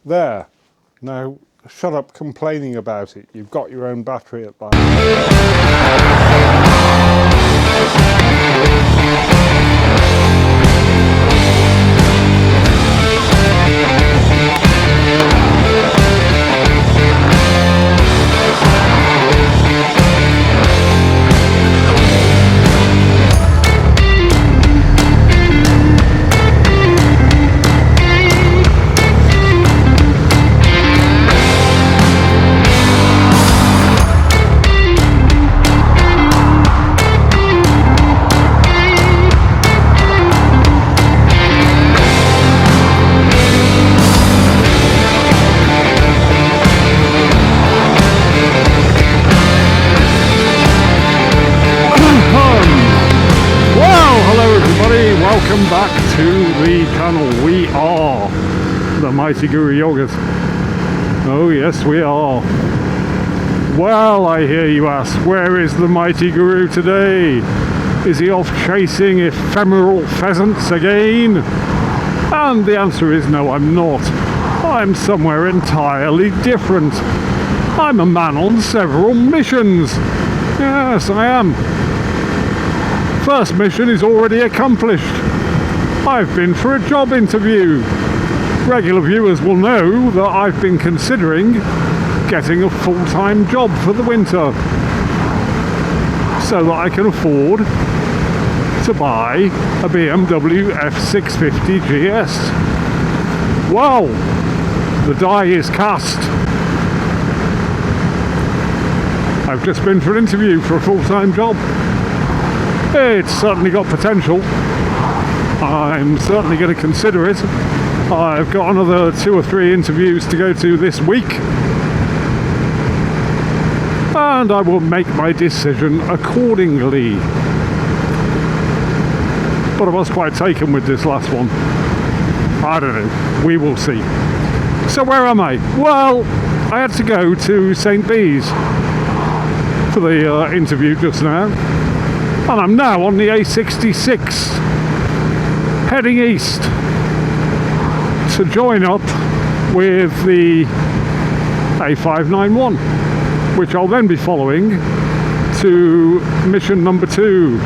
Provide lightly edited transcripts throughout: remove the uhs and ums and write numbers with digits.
There. Now, shut up complaining about it. You've got your own battery at last. Welcome back to the channel. We are the Mighty Guru Yogurt. Oh yes, we are. Well, I hear you ask, where is the Mighty Guru today? Is he off chasing ephemeral pheasants again? And the answer is no, I'm not. I'm somewhere entirely different. I'm a man on several missions. Yes, I am. First mission is already accomplished. I've been for a job interview. Regular viewers will know that I've been considering getting a full-time job for the winter so that I can afford to buy a BMW F650 GS. Wow, the die is cast. I've just been for an interview for a full-time job. It's certainly got potential. I'm certainly going to consider it. I've got another 2 or 3 interviews to go to this week, and I will make my decision accordingly. But I was quite taken with this last one. I don't know. We will see. So where am I? Well, I had to go to St. Bees for the interview just now. And I'm now on the A66, heading east to join up with the A591, which I'll then be following to mission number 2.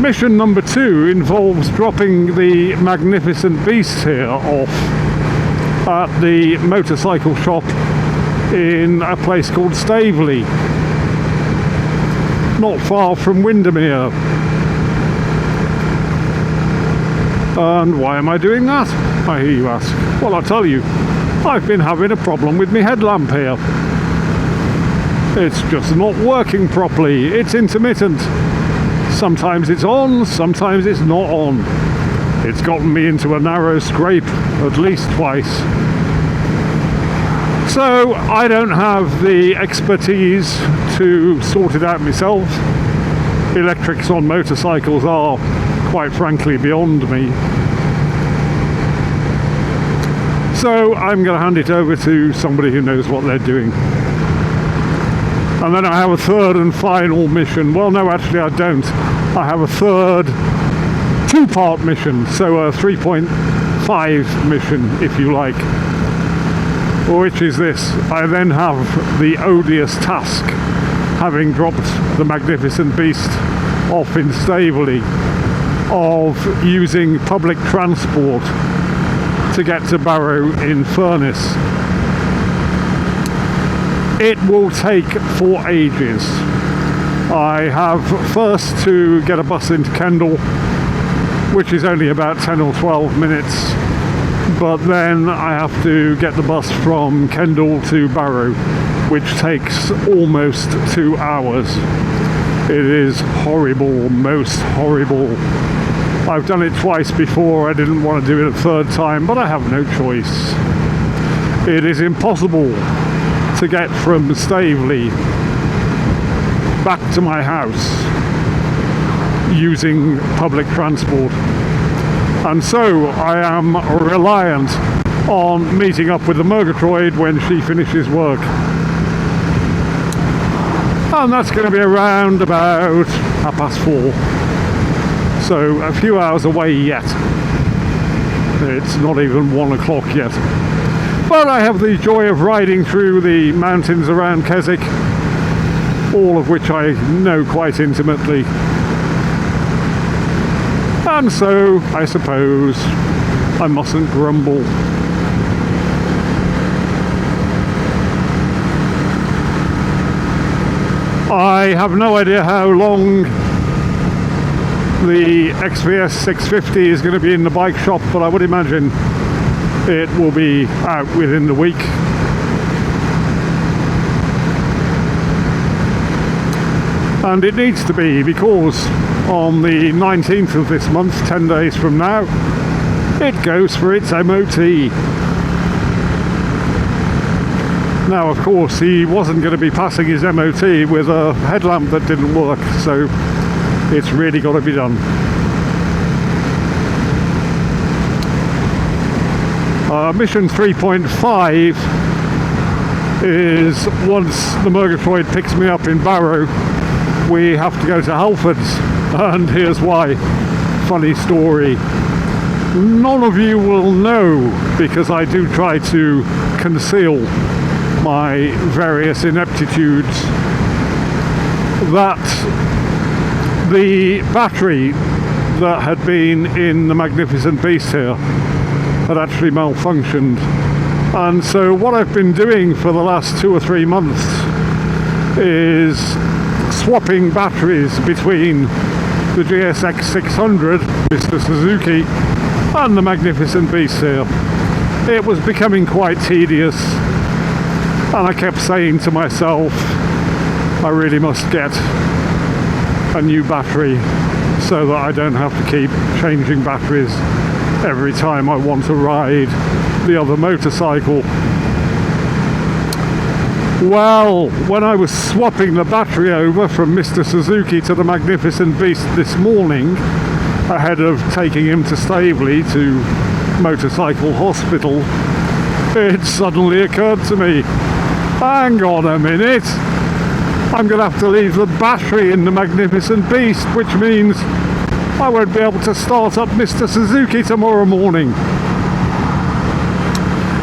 Mission number 2 involves dropping the magnificent beast here off at the motorcycle shop in a place called Staveley, not far from Windermere. And why am I doing that, I hear you ask? Well, I'll tell you. I've been having a problem with my headlamp here. It's just not working properly. It's intermittent. Sometimes it's on, sometimes it's not on. It's gotten me into a narrow scrape at least twice. So I don't have the expertise to sort it out myself. Electrics on motorcycles are, quite frankly, beyond me. So I'm going to hand it over to somebody who knows what they're doing. And then I have a third and final mission. Well, no, actually I don't. I have a third 2-part mission, so a 3.5 mission, if you like. Which is this: I then have the odious task, having dropped the magnificent beast off in Staveley, of using public transport to get to Barrow in Furness. It will take for ages. I have first to get a bus into Kendal, which is only about 10 or 12 minutes. But then I have to get the bus from Kendal to Barrow, which takes almost 2 hours. It is horrible, most horrible. I've done it twice before. I didn't want to do it a third time, but I have no choice. It is impossible to get from Staveley back to my house using public transport. And so I am reliant on meeting up with the Murgatroyd when she finishes work. And that's going to be around about 4:30. So a few hours away yet. It's not even 1 o'clock yet. But I have the joy of riding through the mountains around Keswick, all of which I know quite intimately. And so, I suppose, I mustn't grumble. I have no idea how long the XVS650 is going to be in the bike shop, but I would imagine it will be out within the week. And it needs to be, because on the 19th of this month, 10 days from now, it goes for its MOT. Now, of course, he wasn't going to be passing his MOT with a headlamp that didn't work, so it's really got to be done. Mission 3.5 is, once the Murgatroyd picks me up in Barrow, we have to go to Halfords, and here's why. Funny story. None of you will know, because I do try to conceal my various ineptitudes, that the battery that had been in the Magnificent Beast here had actually malfunctioned. And so what I've been doing for the last 2 or 3 months is swapping batteries between the GSX600, Mr. Suzuki, and the Magnificent Beast here. It was becoming quite tedious, and I kept saying to myself, I really must get a new battery so that I don't have to keep changing batteries every time I want to ride the other motorcycle. Well, when I was swapping the battery over from Mr. Suzuki to the Magnificent Beast this morning, ahead of taking him to Staveley to Motorcycle Hospital, it suddenly occurred to me, hang on a minute, I'm going to have to leave the battery in the Magnificent Beast, which means I won't be able to start up Mr. Suzuki tomorrow morning.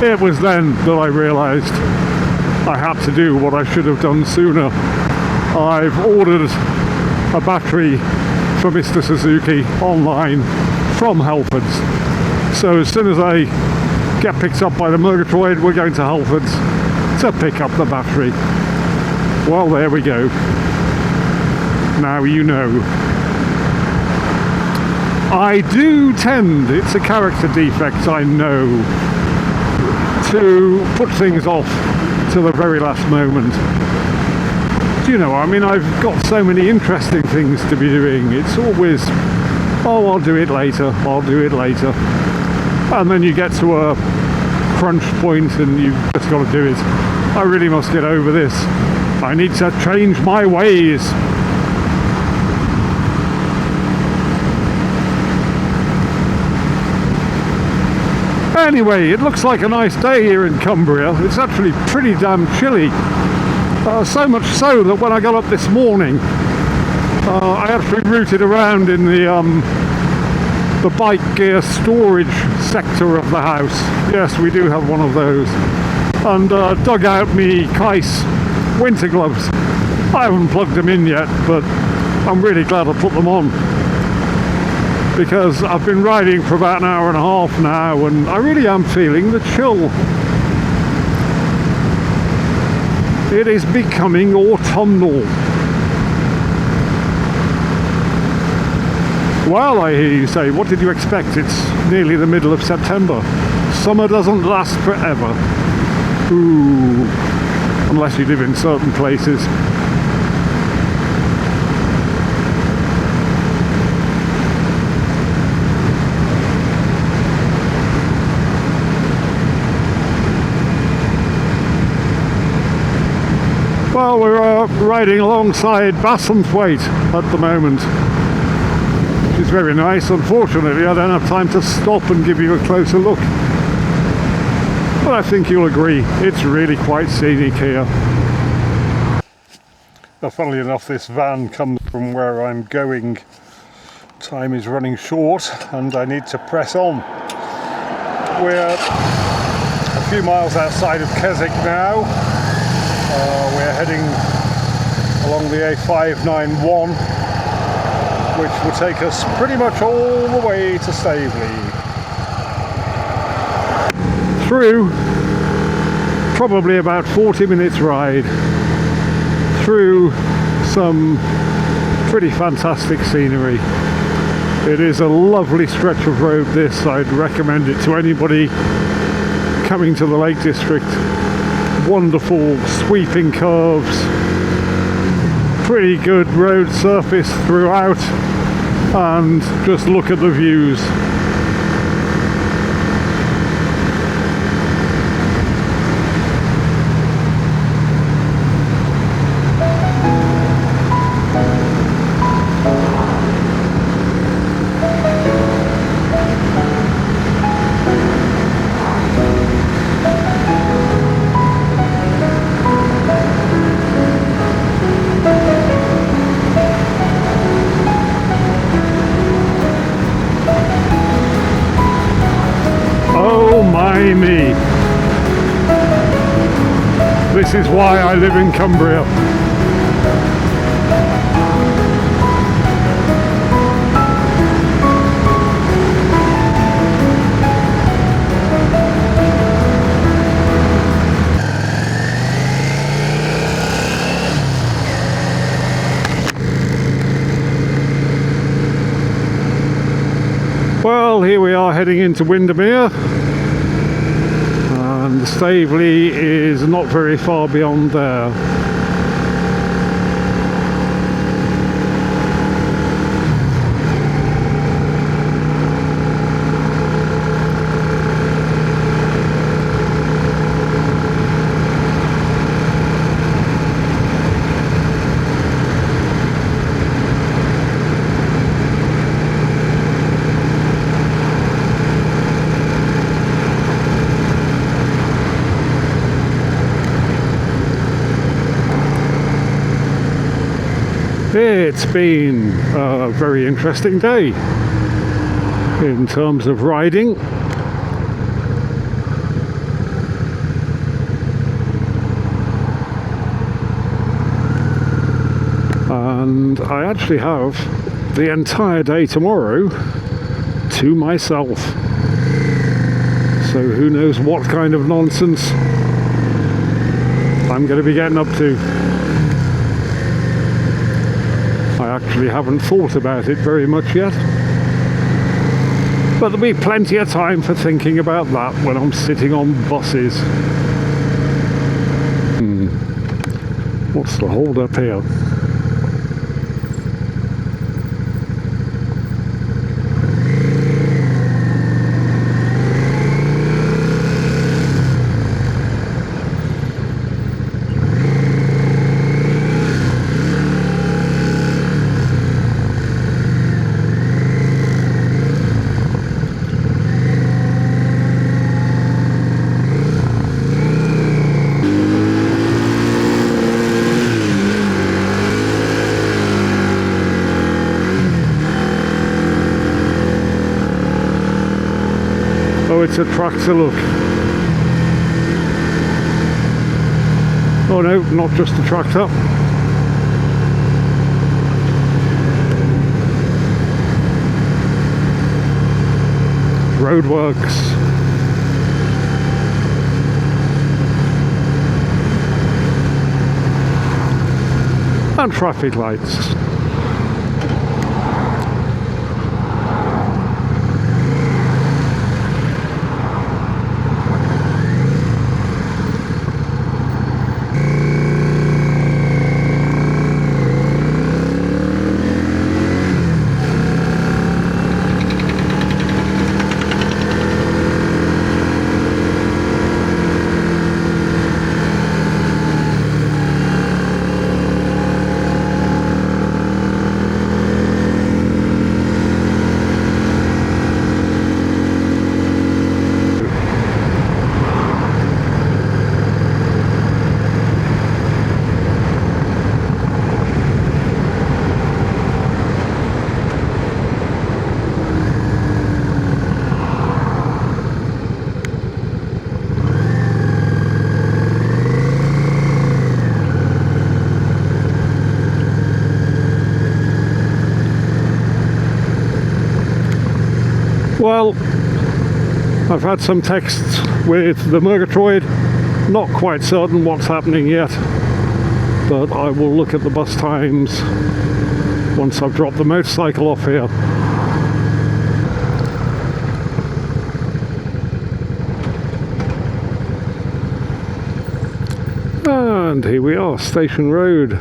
It was then that I realised I had to do what I should have done sooner. I've ordered a battery for Mr. Suzuki online from Halfords. So as soon as I get picked up by the Murgatroyd, we're going to Halfords to pick up the battery. Well, there we go. Now you know. I do tend, it's a character defect, I know, to put things off to the very last moment. Do you know, I mean, I've got so many interesting things to be doing. It's always, oh, I'll do it later, I'll do it later. And then you get to a crunch point and you've just got to do it. I really must get over this. I need to change my ways. Anyway, it looks like a nice day here in Cumbria. It's actually pretty damn chilly. So much so that when I got up this morning, I actually rooted around in the bike gear storage sector of the house. Yes, we do have one of those. And dug out me Kais winter gloves. I haven't plugged them in yet, but I'm really glad I put them on, because I've been riding for about an hour and a half now and I really am feeling the chill. It is becoming autumnal. Well, I hear you say, what did you expect? It's nearly the middle of September. Summer doesn't last forever. Ooh, unless you live in certain places. Well, we're riding alongside Bassenthwaite at the moment, which is very nice. Unfortunately, I don't have time to stop and give you a closer look. But I think you'll agree, it's really quite scenic here. Now, funnily enough, this van comes from where I'm going. Time is running short and I need to press on. We're a few miles outside of Keswick now. We're heading along the A591, which will take us pretty much all the way to Staveley. Through probably about 40 minutes ride through some pretty fantastic scenery. It is a lovely stretch of road this. I'd recommend it to anybody coming to the Lake District. Wonderful sweeping curves, pretty good road surface throughout, and just look at the views. Me. This is why I live in Cumbria. Well, here we are heading into Windermere. And Staveley is not very far beyond there. It's been a very interesting day in terms of riding. And I actually have the entire day tomorrow to myself. So who knows what kind of nonsense I'm going to be getting up to. I actually haven't thought about it very much yet, but there'll be plenty of time for thinking about that when I'm sitting on buses. What's the hold up here? Oh, it's a tractor, look. Oh no, not just a tractor. Roadworks. And traffic lights. Well, I've had some texts with the Murgatroyd, not quite certain what's happening yet, but I will look at the bus times once I've dropped the motorcycle off here. And here we are, Station Road.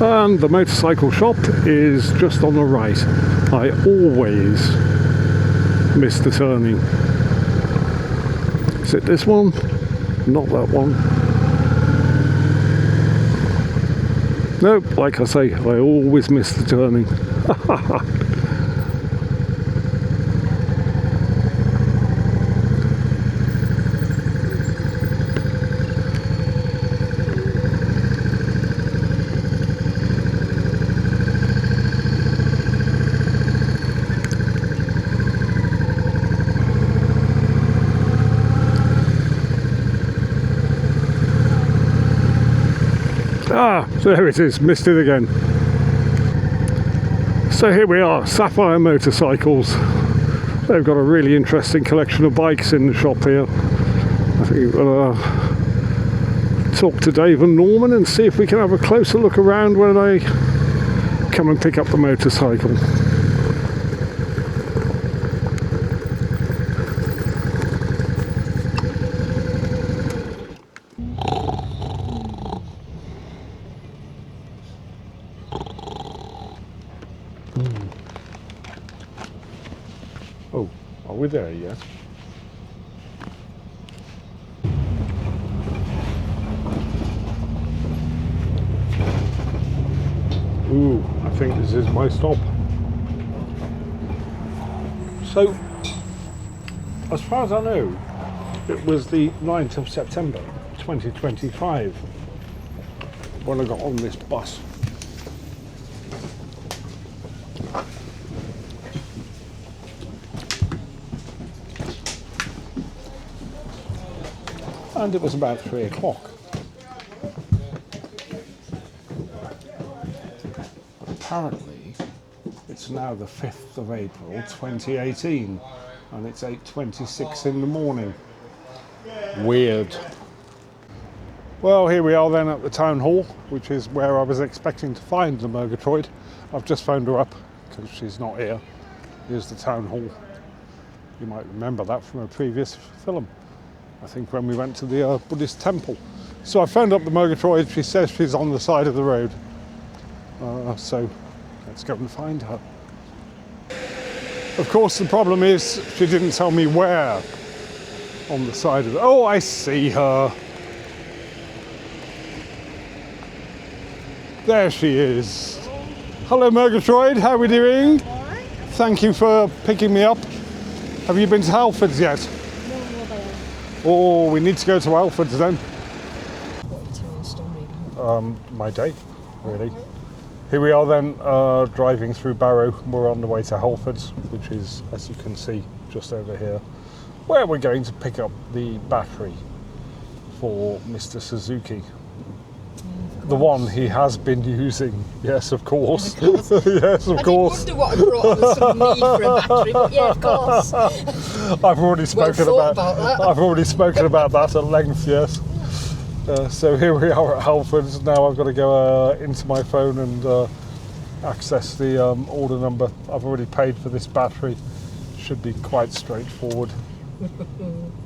And the motorcycle shop is just on the right. I always miss the turning. Is it this one? Not that one. Nope, like I say, I always miss the turning. Ah, there it is, missed it again. So here we are, Sapphire Motorcycles. They've got a really interesting collection of bikes in the shop here. I think we'll talk to Dave and Norman and see if we can have a closer look around when I come and pick up the motorcycle. Oh, are we there yet? Ooh, I think this is my stop. So, as far as I know, it was the 9th of September 2025 when I got on this bus. And it was about 3 o'clock. Apparently, it's now the 5th of April 2018 and it's 8:26 in the morning. Weird. Well, here we are then at the town hall, which is where I was expecting to find the Murgatroyd. I've just phoned her up because she's not here. Here's the town hall. You might remember that from a previous film. I think when we went to the Buddhist temple. So I phoned up the Murgatroyd. She says she's on the side of the road. So let's go and find her. Of course, the problem is she didn't tell me where on the side of the... Oh, I see her. There she is. Hello, Murgatroyd. How are we doing? All right. Thank you for picking me up. Have you been to Halfords yet? Oh, we need to go to Halfords then. My day, really. Here we are then, driving through Barrow. We're on the way to Halfords, which is, as you can see, just over here, where we're going to pick up the battery for Mr. Suzuki. The one he has been using, yes, of course. Yes, of course. I did wonder what I brought on some need for a battery, but yeah, of course. I've already spoken about that. I've already spoken about that at length, yes. So here we are at Halfords. Now I've got to go into my phone and access the order number. I've already paid for this battery. Should be quite straightforward.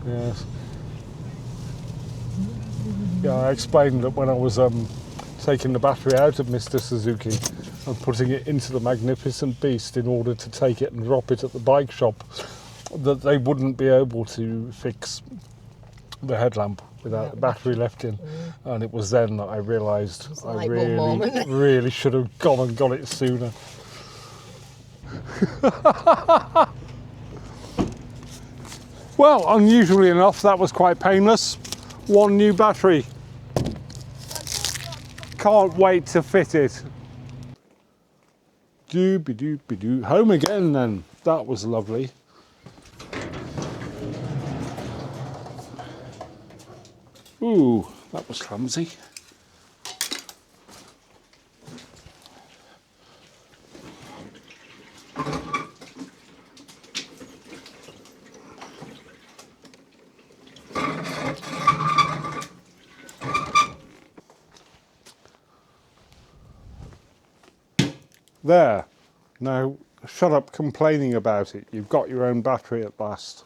Yes. Yeah, I explained that when I was taking the battery out of Mr. Suzuki and putting it into the magnificent beast in order to take it and drop it at the bike shop, that they wouldn't be able to fix the headlamp without the battery left in. And it was then that I realised I really should have gone and got it sooner. Well, unusually enough, that was quite painless. One new battery. Can't wait to fit it. Doobie-doobie-doo. Home again then. That was lovely. Ooh, that was clumsy. There. Now, shut up complaining about it. You've got your own battery at last.